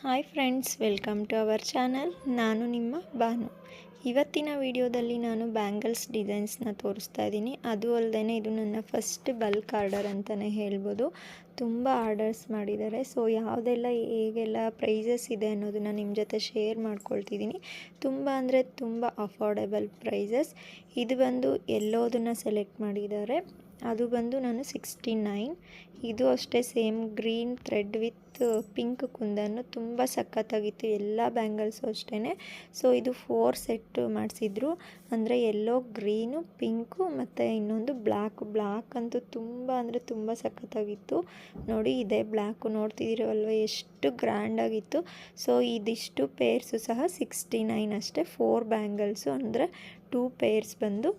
Hi friends, welcome to our channel. ನಾನು ನಿಮ್ಮ ಬಾನು. ಇವತ್ತಿನ ವಿಡಿಯೋದಲ್ಲಿ ನಾನು ಬ್ಯಾಂಗಲ್ಸ್ ಡಿಸೈನ್ಸ್ನ ತೋರಿಸ್ತಾ ಇದ್ದೀನಿ. ಅದು ಅಲ್ಲದೆ ಇದು ನನ್ನ ಫಸ್ಟ್ ಬಲ್ಕ್ ಆರ್ಡರ್ ಅಂತಲೇ ಹೇಳ್ಬೋದು. ತುಂಬ ಆರ್ಡರ್ಸ್ ಮಾಡಿದ್ದಾರೆ. ಸೊ ಯಾವುದೆಲ್ಲ ಹೇಗೆಲ್ಲ ಪ್ರೈಸಸ್ ಇದೆ ಅನ್ನೋದನ್ನು ನಿಮ್ಮ ಜೊತೆ ಶೇರ್ ಮಾಡ್ಕೊಳ್ತಿದ್ದೀನಿ. ತುಂಬ ಅಂದರೆ ತುಂಬ ಅಫೋರ್ಡೆಬಲ್ ಪ್ರೈಸಸ್. ಇದು ಬಂದು ಎಲ್ಲೋದನ್ನು ಸೆಲೆಕ್ಟ್ ಮಾಡಿದ್ದಾರೆ. ಅದು ಬಂದು ನಾನು 69. ಇದು ಅಷ್ಟೇ same green thread with pink ಕುಂದನ್ನು ತುಂಬ ಸಖತ್ತಾಗಿತ್ತು. ಎಲ್ಲ ಬ್ಯಾಂಗಲ್ಸು ಅಷ್ಟೇ. ಸೊ ಇದು 4 ಸೆಟ್ ಮಾಡಿಸಿದ್ರು. ಅಂದರೆ ಎಲ್ಲೋ, ಗ್ರೀನು, ಪಿಂಕು ಮತ್ತು ಇನ್ನೊಂದು ಬ್ಲ್ಯಾಕ್ ಅಂತೂ ತುಂಬ ಅಂದರೆ ತುಂಬ ಸಖತ್ತಾಗಿತ್ತು. ನೋಡಿ, ಇದೇ ಬ್ಲ್ಯಾಕು ನೋಡ್ತಿದ್ದೀರಲ್ವ ಎಷ್ಟು ಗ್ರ್ಯಾಂಡಾಗಿತ್ತು. ಸೊ ಇದಿಷ್ಟು ಪೇರ್ಸು ಸಹ 69 ಅಷ್ಟೇ. 4 ಬ್ಯಾಂಗಲ್ಸು ಅಂದರೆ 2 ಪೇರ್ಸ್ ಬಂದು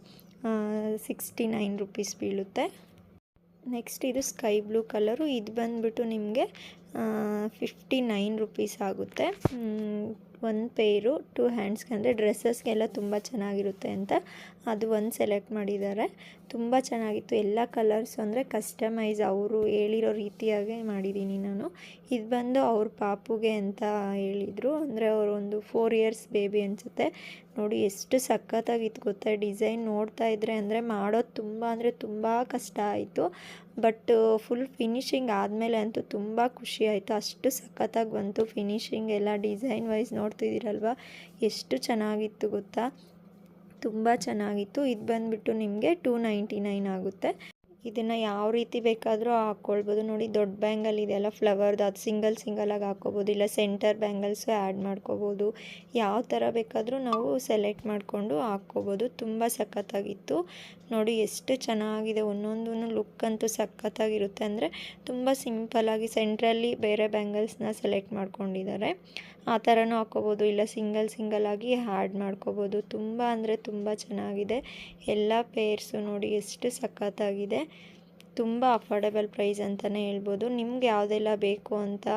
69 ರುಪೀಸ್ ಬೀಳುತ್ತೆ. ನೆಕ್ಸ್ಟ್ ಇದು ಸ್ಕೈ ಬ್ಲೂ ಕಲರು. ಇದು ಬಂದುಬಿಟ್ಟು ನಿಮಗೆ 59 ರುಪೀಸ್ ಆಗುತ್ತೆ. 1 ಪೇರು 2 ಹ್ಯಾಂಡ್ಸ್ಗೆ, ಅಂದರೆ ಡ್ರೆಸ್ಸಸ್ಗೆಲ್ಲ ತುಂಬ ಚೆನ್ನಾಗಿರುತ್ತೆ ಅಂತ ಅದು ಒಂದು ಸೆಲೆಕ್ಟ್ ಮಾಡಿದ್ದಾರೆ. ತುಂಬ ಚೆನ್ನಾಗಿತ್ತು. ಎಲ್ಲ ಕಲರ್ಸು ಅಂದರೆ ಕಸ್ಟಮೈಸ್ ಅವರು ಹೇಳಿರೋ ರೀತಿಯಾಗೆ ಮಾಡಿದ್ದೀನಿ ನಾನು. ಇದು ಬಂದು ಅವ್ರ ಪಾಪುಗೆ ಅಂತ ಹೇಳಿದರು. ಅಂದರೆ ಅವರು ಒಂದು 4 ಇಯರ್ಸ್ ಬೇಬಿ ಅನಿಸುತ್ತೆ. ನೋಡಿ ಎಷ್ಟು ಸಖತ್ತಾಗಿತ್ತು ಗೊತ್ತಾ. ಡಿಸೈನ್ ನೋಡ್ತಾ ಇದ್ದರೆ ಅಂದರೆ ಮಾಡೋದು ತುಂಬ ಅಂದರೆ ತುಂಬ ಕಷ್ಟ ಆಯಿತು. ಬಟ್ ಫುಲ್ ಫಿನಿಶಿಂಗ್ ಆದಮೇಲೆ ಅಂತೂ ತುಂಬ ಖುಷಿ ಆಯಿತು. ಅಷ್ಟು ಸಖತ್ತಾಗಿ ಬಂತು ಫಿನಿಶಿಂಗ್ ಎಲ್ಲ. ಡಿಸೈನ್ ವೈಸ್ ನೋಡ್ತಿದ್ದೀರಲ್ವ ಎಷ್ಟು ಚೆನ್ನಾಗಿತ್ತು ಗೊತ್ತಾ. ತುಂಬ ಚೆನ್ನಾಗಿತ್ತು. ಇದು ಬಂದುಬಿಟ್ಟು ನಿಮಗೆ 299 ಆಗುತ್ತೆ. ಇದನ್ನು ಯಾವ ರೀತಿ ಬೇಕಾದರೂ ಹಾಕ್ಕೊಳ್ಬೋದು. ನೋಡಿ, ದೊಡ್ಡ ಬ್ಯಾಂಗಲ್ ಇದೆಯಲ್ಲ ಫ್ಲವರ್ದು, ಅದು ಸಿಂಗಲಾಗಿ ಹಾಕ್ಕೋಬೋದು. ಇಲ್ಲ ಸೆಂಟರ್ ಬ್ಯಾಂಗಲ್ಸು ಆ್ಯಡ್ ಮಾಡ್ಕೋಬೋದು. ಯಾವ ಥರ ಬೇಕಾದರೂ ನಾವು ಸೆಲೆಕ್ಟ್ ಮಾಡಿಕೊಂಡು ಹಾಕ್ಕೋಬೋದು. ತುಂಬ ಸಖತ್ತಾಗಿತ್ತು. ನೋಡಿ ಎಷ್ಟು ಚೆನ್ನಾಗಿದೆ. ಒಂದೊಂದು ಲುಕ್ ಅಂತೂ ಸಖತ್ತಾಗಿರುತ್ತೆ. ಅಂದರೆ ತುಂಬ ಸಿಂಪಲ್ಲಾಗಿ ಸೆಂಟ್ರಲ್ಲಿ ಬೇರೆ ಬ್ಯಾಂಗಲ್ಸ್ನ ಸೆಲೆಕ್ಟ್ ಮಾಡ್ಕೊಂಡಿದ್ದಾರೆ. ಆ ಥರನೂ ಹಾಕ್ಕೋಬೋದು. ಇಲ್ಲ ಸಿಂಗಲಾಗಿ ಆ್ಯಡ್ ಮಾಡ್ಕೋಬೋದು. ತುಂಬ ಅಂದರೆ ತುಂಬ ಚೆನ್ನಾಗಿದೆ. ಎಲ್ಲ ಪೇರ್ಸು ನೋಡಿ ಎಷ್ಟು ಸಖತ್ತಾಗಿದೆ. ತುಂಬ ಅಫೋರ್ಡೆಬಲ್ ಪ್ರೈಸ್ ಅಂತಲೇ ಹೇಳ್ಬೋದು. ನಿಮ್ಗೆ ಯಾವುದೆಲ್ಲ ಬೇಕು ಅಂತ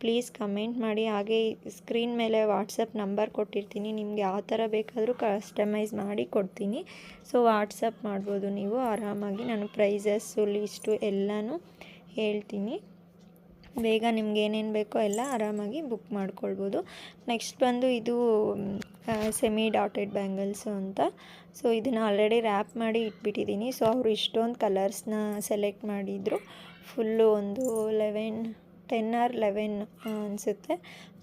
ಪ್ಲೀಸ್ ಕಮೆಂಟ್ ಮಾಡಿ. ಹಾಗೆ ಸ್ಕ್ರೀನ್ ಮೇಲೆ ವಾಟ್ಸಪ್ ನಂಬರ್ ಕೊಟ್ಟಿರ್ತೀನಿ. ನಿಮ್ಗೆ ಯಾವ ಥರ ಬೇಕಾದರೂ ಕಸ್ಟಮೈಸ್ ಮಾಡಿ ಕೊಡ್ತೀನಿ. ಸೊ ವಾಟ್ಸಪ್ ಮಾಡ್ಬೋದು ನೀವು ಆರಾಮಾಗಿ. ನಾನು ಪ್ರೈಸಸ್ಸು ಲಿಸ್ಟು ಎಲ್ಲನೂ ಹೇಳ್ತೀನಿ. ಬೇಗ ನಿಮ್ಗೆ ಏನೇನು ಬೇಕೋ ಎಲ್ಲ ಆರಾಮಾಗಿ ಬುಕ್ ಮಾಡ್ಕೊಳ್ಬೋದು. ನೆಕ್ಸ್ಟ್ ಬಂದು ಇದು ಸೆಮಿ ಡಾಟೆಡ್ ಬ್ಯಾಂಗಲ್ಸು ಅಂತ. ಸೊ ಇದನ್ನು ಆಲ್ರೆಡಿ ರ್ಯಾಪ್ ಮಾಡಿ ಇಟ್ಬಿಟ್ಟಿದ್ದೀನಿ. ಸೊ ಅವರು ಇಷ್ಟೊಂದು ಕಲರ್ಸ್ನ ಸೆಲೆಕ್ಟ್ ಮಾಡಿದರು. ಫುಲ್ಲು ಒಂದು 10 or 11 ಅನಿಸುತ್ತೆ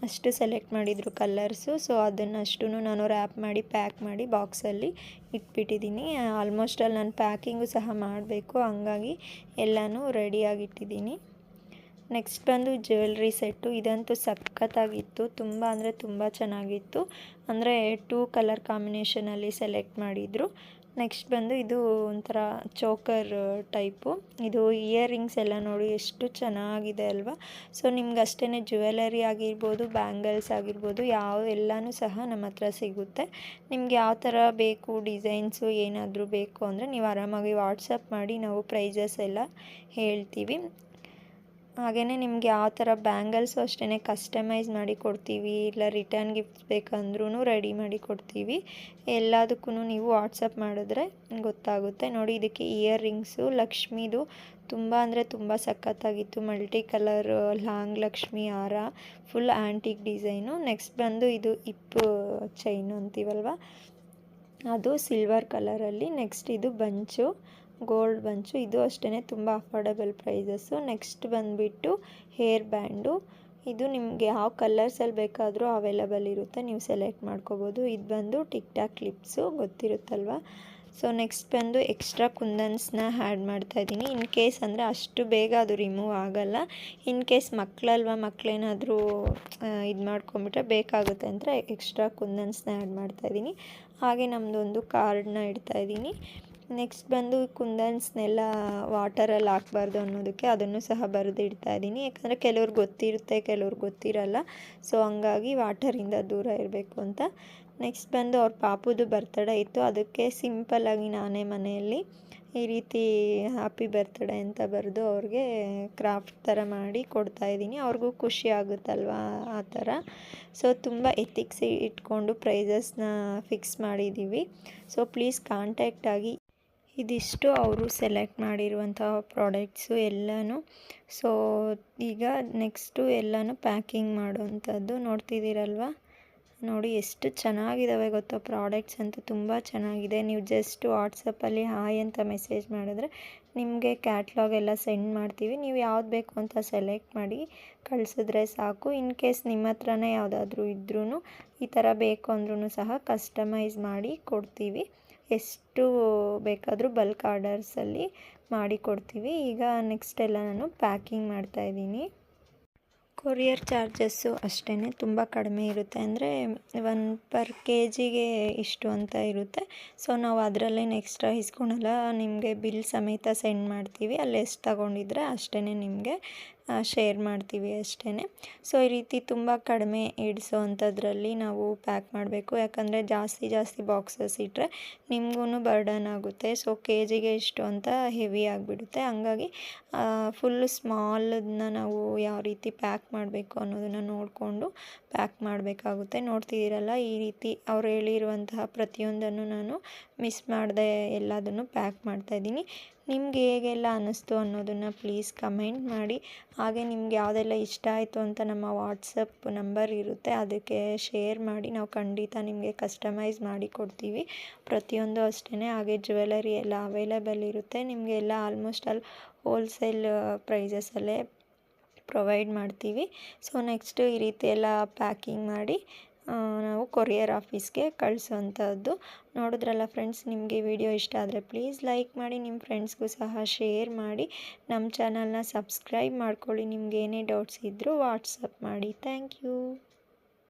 ಅಷ್ಟು ಸೆಲೆಕ್ಟ್ ಮಾಡಿದರು ಕಲರ್ಸು. ಸೊ ಅದನ್ನು ಅಷ್ಟೂ ನಾನು ರ್ಯಾಪ್ ಮಾಡಿ ಪ್ಯಾಕ್ ಮಾಡಿ ಬಾಕ್ಸಲ್ಲಿ ಇಟ್ಬಿಟ್ಟಿದ್ದೀನಿ. ಆಲ್ಮೋಸ್ಟ್ ಅಲ್ಲಿ ನಾನು ಪ್ಯಾಕಿಂಗು ಸಹ ಮಾಡಬೇಕು. ಹಂಗಾಗಿ ಎಲ್ಲನೂ ರೆಡಿಯಾಗಿಟ್ಟಿದ್ದೀನಿ. ನೆಕ್ಸ್ಟ್ ಬಂದು ಜ್ಯುವೆಲ್ರಿ ಸೆಟ್ಟು. ಇದಂತೂ ಸಖತ್ತಾಗಿತ್ತು. ತುಂಬ ಅಂದರೆ ತುಂಬ ಚೆನ್ನಾಗಿತ್ತು. ಅಂದರೆ 2 ಕಲರ್ ಕಾಂಬಿನೇಷನಲ್ಲಿ ಸೆಲೆಕ್ಟ್ ಮಾಡಿದರು. ನೆಕ್ಸ್ಟ್ ಬಂದು ಇದು ಒಂಥರ ಚೋಕರ್ ಟೈಪು. ಇದು ಇಯರಿಂಗ್ಸ್ ಎಲ್ಲ ನೋಡಿ ಎಷ್ಟು ಚೆನ್ನಾಗಿದೆ ಅಲ್ವಾ. ಸೊ ನಿಮ್ಗೆ ಅಷ್ಟೇ ಜ್ಯುವೆಲರಿ ಆಗಿರ್ಬೋದು, ಬ್ಯಾಂಗಲ್ಸ್ ಆಗಿರ್ಬೋದು, ಎಲ್ಲನೂ ಸಹ ನಮ್ಮ ಹತ್ರ ಸಿಗುತ್ತೆ. ನಿಮ್ಗೆ ಯಾವ ಥರ ಬೇಕು ಡಿಸೈನ್ಸು ಏನಾದರೂ ಬೇಕು ಅಂದರೆ ನೀವು ಆರಾಮಾಗಿ ವಾಟ್ಸಪ್ ಮಾಡಿ, ನಾವು ಪ್ರೈಸಸ್ ಎಲ್ಲ ಹೇಳ್ತೀವಿ. ಹಾಗೆಯೇ ನಿಮ್ಗೆ ಯಾವ ಥರ ಬ್ಯಾಂಗಲ್ಸು ಅಷ್ಟೇ ಕಸ್ಟಮೈಸ್ ಮಾಡಿ ಕೊಡ್ತೀವಿ. ಇಲ್ಲ ರಿಟರ್ನ್ ಗಿಫ್ಟ್ಸ್ ಬೇಕಂದ್ರೂ ರೆಡಿ ಮಾಡಿ ಕೊಡ್ತೀವಿ. ಎಲ್ಲದಕ್ಕೂ ನೀವು ವಾಟ್ಸಪ್ ಮಾಡಿದ್ರೆ ಗೊತ್ತಾಗುತ್ತೆ. ನೋಡಿ, ಇದಕ್ಕೆ ಇಯರಿಂಗ್ಸು ಲಕ್ಷ್ಮೀದು ತುಂಬ ಅಂದರೆ ತುಂಬ ಸಖತ್ತಾಗಿತ್ತು. ಮಲ್ಟಿ ಕಲರ್ ಲಾಂಗ್ ಲಕ್ಷ್ಮಿ ಹಾರ, ಫುಲ್ ಆ್ಯಂಟಿಕ್ ಡಿಸೈನು. ನೆಕ್ಸ್ಟ್ ಬಂದು ಇದು ಹಿಪ್ಪು ಚೈನು ಅಂತೀವಲ್ವ, ಅದು ಸಿಲ್ವರ್ ಕಲರಲ್ಲಿ. ನೆಕ್ಸ್ಟ್ ಇದು ಬಂಚು, ಗೋಲ್ಡ್ ಬಂಚು. ಇದು ಅಷ್ಟೇ ತುಂಬ ಅಫೋರ್ಡೆಬಲ್ ಪ್ರೈಸಸ್ಸು. ನೆಕ್ಸ್ಟ್ ಬಂದುಬಿಟ್ಟು ಹೇರ್ ಬ್ಯಾಂಡು. ಇದು ನಿಮಗೆ ಯಾವ ಕಲರ್ಸಲ್ಲಿ ಬೇಕಾದರೂ ಅವೈಲಬಲ್ ಇರುತ್ತೆ, ನೀವು ಸೆಲೆಕ್ಟ್ ಮಾಡ್ಕೋಬೋದು. ಇದು ಬಂದು ಟಿಕ್ ಟಾಕ್ ಕ್ಲಿಪ್ಸು, ಗೊತ್ತಿರುತ್ತಲ್ವ. ಸೊ ನೆಕ್ಸ್ಟ್ ಬಂದು ಎಕ್ಸ್ಟ್ರಾ ಕುಂದನ್ಸ್ನ ಆ್ಯಡ್ ಮಾಡ್ತಾಯಿದ್ದೀನಿ. ಇನ್ ಕೇಸ್ ಅಂದರೆ ಅಷ್ಟು ಬೇಗ ಅದು ರಿಮೂವ್ ಆಗೋಲ್ಲ. ಇನ್ ಕೇಸ್ ಮಕ್ಕಳೇನಾದರೂ ಇದು ಮಾಡ್ಕೊಂಬಿಟ್ರೆ ಬೇಕಾಗುತ್ತೆ ಅಂದರೆ ಎಕ್ಸ್ಟ್ರಾ ಕುಂದನ್ಸ್ನ ಆ್ಯಡ್ ಮಾಡ್ತಾಯಿದ್ದೀನಿ. ಹಾಗೆ ನಮ್ಮದೊಂದು ಕಾರ್ಡ್ನ ಇಡ್ತಾಯಿದ್ದೀನಿ. ನೆಕ್ಸ್ಟ್ ಬಂದು ಕುಂದನ್ಸ್ನೆಲ್ಲ ವಾಟರಲ್ಲಿ ಹಾಕ್ಬಾರ್ದು ಅನ್ನೋದಕ್ಕೆ ಅದನ್ನು ಸಹ ಬರೆದು ಇಡ್ತಾಯಿದ್ದೀನಿ. ಯಾಕಂದರೆ ಕೆಲವ್ರಿಗೆ ಗೊತ್ತಿರುತ್ತೆ, ಕೆಲವ್ರಿಗೆ ಗೊತ್ತಿರಲ್ಲ. ಸೊ ಹಂಗಾಗಿ ವಾಟರಿಂದ ದೂರ ಇರಬೇಕು ಅಂತ. ನೆಕ್ಸ್ಟ್ ಬಂದು ಅವ್ರ ಪಾಪುದು ಬರ್ತಡೇ ಇತ್ತು. ಅದಕ್ಕೆ ಸಿಂಪಲ್ಲಾಗಿ ನಾನೇ ಮನೆಯಲ್ಲಿ ಈ ರೀತಿ ಹ್ಯಾಪಿ ಬರ್ತ್ಡೇ ಅಂತ ಬರೆದು ಅವ್ರಿಗೆ ಕ್ರಾಫ್ಟ್ ಥರ ಮಾಡಿ ಕೊಡ್ತಾಯಿದ್ದೀನಿ. ಅವ್ರಿಗೂ ಖುಷಿ ಆಗುತ್ತಲ್ವ ಆ ಥರ. ಸೊ ತುಂಬ ಎಥಿಕ್ಸ್ ಇಟ್ಕೊಂಡು ಪ್ರೈಸಸ್ನ ಫಿಕ್ಸ್ ಮಾಡಿದ್ದೀವಿ. ಸೊ ಪ್ಲೀಸ್ ಕಾಂಟ್ಯಾಕ್ಟ್ ಆಗಿ. ಇದಿಷ್ಟು ಅವರು ಸೆಲೆಕ್ಟ್ ಮಾಡಿರುವಂತಹ ಪ್ರಾಡಕ್ಟ್ಸು ಎಲ್ಲನೂ. ಸೊ ಈಗ ನೆಕ್ಸ್ಟು ಎಲ್ಲನೂ ಪ್ಯಾಕಿಂಗ್ ಮಾಡುವಂಥದ್ದು. ನೋಡ್ತಿದ್ದೀರಲ್ವ, ನೋಡಿ ಎಷ್ಟು ಚೆನ್ನಾಗಿದ್ದಾವೆ ಗೊತ್ತಾ. ಪ್ರಾಡಕ್ಟ್ಸ್ ಅಂತೂ ತುಂಬ ಚೆನ್ನಾಗಿದೆ. ನೀವು ಜಸ್ಟ್ ವಾಟ್ಸಪ್ಪಲ್ಲಿ ಹಾಯ್ ಅಂತ ಮೆಸೇಜ್ ಮಾಡಿದ್ರೆ ನಿಮಗೆ ಕ್ಯಾಟ್ಲಾಗ್ ಎಲ್ಲ ಸೆಂಡ್ ಮಾಡ್ತೀವಿ. ನೀವು ಯಾವ್ದು ಬೇಕು ಅಂತ ಸೆಲೆಕ್ಟ್ ಮಾಡಿ ಕಳಿಸಿದ್ರೆ ಸಾಕು. ಇನ್ ಕೇಸ್ ನಿಮ್ಮ ಹತ್ರನೇ ಯಾವುದಾದ್ರೂ ಇದ್ರೂ ಈ ಥರ ಬೇಕು ಅಂದ್ರೂ ಸಹ ಕಸ್ಟಮೈಸ್ ಮಾಡಿ ಕೊಡ್ತೀವಿ. ಎಷ್ಟು ಬೇಕಾದರೂ ಬಲ್ಕ್ ಆರ್ಡರ್ಸಲ್ಲಿ ಮಾಡಿ ಕೊಡ್ತೀವಿ. ಈಗ ನೆಕ್ಸ್ಟ್ ಎಲ್ಲ ನಾನು ಪ್ಯಾಕಿಂಗ್ ಮಾಡ್ತಾಯಿದ್ದೀನಿ. ಕೊರಿಯರ್ ಚಾರ್ಜಸ್ಸು ಅಷ್ಟೇ ತುಂಬ ಕಡಿಮೆ ಇರುತ್ತೆ. ಅಂದರೆ 1 ಪರ್ ಕೆಜಿಗೆ ಇಷ್ಟು ಅಂತ ಇರುತ್ತೆ. ಸೊ ನಾವು ಅದರಲ್ಲೇನು ಎಕ್ಸ್ಟ್ರಾ ಇಸ್ಕೊಳಲ್ಲ, ನಿಮಗೆ ಬಿಲ್ ಸಮೇತ ಸೆಂಡ್ ಮಾಡ್ತೀವಿ. ಅಲ್ಲಿ ಎಷ್ಟು ತಗೊಂಡಿದ್ರೆ ಅಷ್ಟೇ ನಿಮಗೆ ಶೇರ್ ಮಾಡ್ತೀವಿ ಅಷ್ಟೇ. ಸೊ ಈ ರೀತಿ ತುಂಬ ಕಡಿಮೆ ಇಡಿಸೋ ಅಂಥದ್ರಲ್ಲಿ ನಾವು ಪ್ಯಾಕ್ ಮಾಡಬೇಕು. ಯಾಕಂದರೆ ಜಾಸ್ತಿ ಬಾಕ್ಸಸ್ ಇಟ್ಟರೆ ನಿಮಗೂ ಬರ್ಡನ್ ಆಗುತ್ತೆ. ಸೊ ಕೆ ಜಿಗೆ ಇಷ್ಟು ಅಂತ ಹೆವಿ ಆಗಿಬಿಡುತ್ತೆ. ಹಂಗಾಗಿ ಫುಲ್ಲು ಸ್ಮಾಲನ್ನ ನಾವು ಯಾವ ರೀತಿ ಪ್ಯಾಕ್ ಮಾಡಬೇಕು ಅನ್ನೋದನ್ನು ನೋಡಿಕೊಂಡು ಪ್ಯಾಕ್ ಮಾಡಬೇಕಾಗುತ್ತೆ. ನೋಡ್ತಿದ್ದೀರಲ್ಲ, ಈ ರೀತಿ ಅವ್ರು ಹೇಳಿರುವಂತಹ ಪ್ರತಿಯೊಂದನ್ನು ನಾನು ಮಿಸ್ ಮಾಡದೆ ಎಲ್ಲದನ್ನು ಪ್ಯಾಕ್ ಮಾಡ್ತಾಯಿದ್ದೀನಿ. ನಿಮ್ಗೆ ಹೇಗೆಲ್ಲ ಅನ್ನಿಸ್ತು ಅನ್ನೋದನ್ನು ಪ್ಲೀಸ್ ಕಮೆಂಟ್ ಮಾಡಿ. ಹಾಗೆ ನಿಮ್ಗೆ ಯಾವುದೆಲ್ಲ ಇಷ್ಟ ಆಯಿತು ಅಂತ ನಮ್ಮ ವಾಟ್ಸಪ್ ನಂಬರ್ ಇರುತ್ತೆ, ಅದಕ್ಕೆ ಶೇರ್ ಮಾಡಿ. ನಾವು ಖಂಡಿತ ನಿಮಗೆ ಕಸ್ಟಮೈಸ್ ಮಾಡಿ ಕೊಡ್ತೀವಿ ಪ್ರತಿಯೊಂದು ಅಷ್ಟೇ. ಹಾಗೆ ಜ್ಯುವೆಲರಿ ಎಲ್ಲ ಅವೈಲೇಬಲ್ ಇರುತ್ತೆ. ನಿಮಗೆ ಎಲ್ಲ ಆಲ್ಮೋಸ್ಟ್ ಆಲ್ ಹೋಲ್ಸೇಲ್ ಪ್ರೈಸಸಲ್ಲೇ ಪ್ರೊವೈಡ್ ಮಾಡ್ತೀವಿ. ಸೊ ನೆಕ್ಸ್ಟು ಈ ರೀತಿ ಎಲ್ಲ ಪ್ಯಾಕಿಂಗ್ ಮಾಡಿ ನಾವು ಕೊರಿಯರ್ ಆಫೀಸ್ಗೆ ಕಳಿಸೋವಂಥದ್ದು. ನೋಡಿದ್ರಲ್ಲ ಫ್ರೆಂಡ್ಸ್, ನಿಮಗೆ ವಿಡಿಯೋ ಇಷ್ಟ ಆದರೆ ಪ್ಲೀಸ್ ಲೈಕ್ ಮಾಡಿ, ನಿಮ್ಮ ಫ್ರೆಂಡ್ಸ್ಗೂ ಸಹ ಶೇರ್ ಮಾಡಿ. ನಮ್ಮ ಚಾನಲ್ನ ಸಬ್ಸ್ಕ್ರೈಬ್ ಮಾಡ್ಕೊಳ್ಳಿ. ನಿಮ್ಗೆ ಏನೇ ಡೌಟ್ಸ್ ಇದ್ದರೂ ವಾಟ್ಸಪ್ ಮಾಡಿ. Thank you.